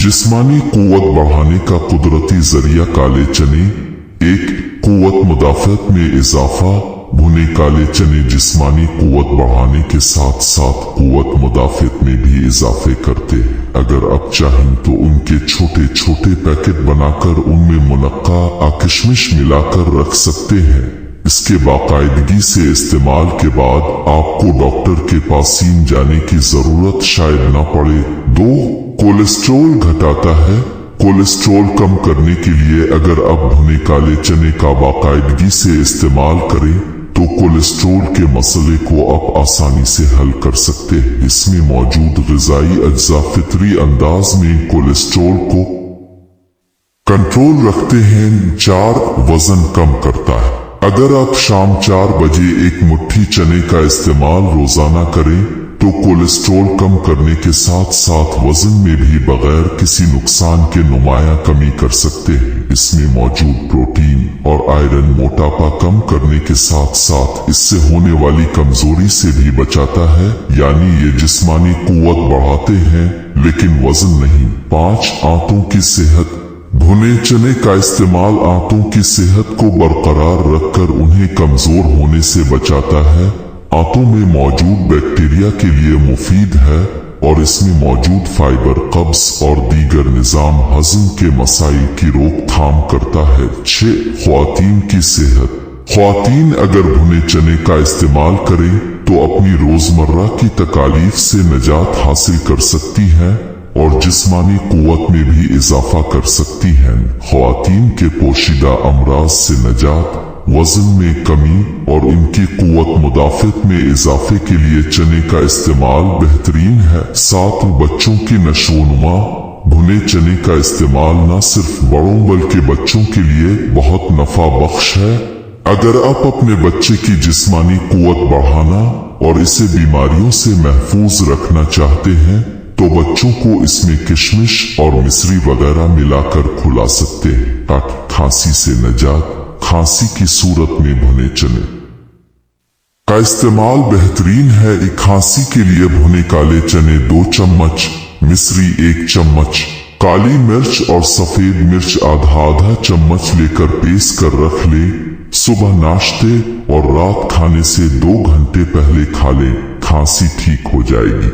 जिस्मानी कुव्वत बढ़ाने का कुदरती जरिया काले चने। एक, कुव्वत मुदाफ़त में इजाफा। भुने काले चने जिस्मानी कुव्वत बढ़ाने के साथ साथ कुव्वत मुदाफ़त में भी इजाफे करते हैं। अगर आप चाहें तो उनके छोटे छोटे पैकेट बनाकर उनमें मुनक्का किशमिश मिलाकर रख सकते हैं। इसके बाकायदगी से इस्तेमाल के बाद आपको डॉक्टर के पास जाने की जरूरत शायद न पड़े। 2, कोलेस्ट्रॉल घटाता है। कोलेस्ट्रॉल कम करने के लिए अगर आप भुने काले चने का बाकायदगी से इस्तेमाल करें तो कोलेस्ट्रॉल के मसले को आप आसानी से हल कर सकते हैं। इसमें मौजूद ग़िज़ाई अज्जा फितरी अंदाज में कोलेस्ट्रॉल को कंट्रोल रखते हैं। 4, वजन कम करता है। अगर आप शाम 4 बजे एक मुट्ठी चने का इस्तेमाल रोजाना करें तो कोलेस्ट्रॉल कम करने के साथ साथ वजन में भी बगैर किसी नुकसान के नुमाया कमी कर सकते हैं। इसमें मौजूद प्रोटीन और आयरन मोटापा कम करने के साथ साथ इससे होने वाली कमजोरी से भी बचाता है, यानी ये जिस्मानी कुव्वत बढ़ाते हैं लेकिन वजन नहीं। 5, आंतों की सेहत। भुने चने का इस्तेमाल आंतों की सेहत को बरकरार रखकर उन्हें कमजोर होने से बचाता है। आंतों में मौजूद बैक्टीरिया के लिए मुफीद है और इसमें मौजूद फाइबर कब्ज और दीगर निजाम हजम के मसाइल की रोकथाम करता है। 6, ख्वातीन की सेहत। ख्वातीन अगर भुने चने का इस्तेमाल करें तो अपनी रोजमर्रा की तकालीफ से निजात हासिल कर सकती हैं और जिस्मानी कुव्वत में भी इजाफा कर सकती हैं। ख्वातीन के पोशीदा अमराज से निजात, वजन में कमी और इनकी कुव्वत मुदाफ़त में इजाफे के लिए चने का इस्तेमाल बेहतरीन है। 7, बच्चों की नशोनुमा। भुने चने का इस्तेमाल न सिर्फ बड़ों बल्कि बच्चों के लिए बहुत नफा बख्श है। अगर आप अपने बच्चे की जिस्मानी कुव्वत बढ़ाना और इसे बीमारियों से महफूज रखना चाहते हैं तो बच्चों को इसमें किशमिश और मिश्री वगैरह मिलाकर खिला सकते हैं ताकि खांसी से निजात। खांसी की सूरत में भुने चने का इस्तेमाल बेहतरीन है। खांसी के लिए भुने काले चने 2 चम्मच, मिश्री 1 चम्मच, काली मिर्च और सफेद मिर्च आधा चम्मच लेकर पीस कर रख ले। सुबह नाश्ते और रात खाने से 2 घंटे पहले खा लें, खांसी ठीक हो जाएगी।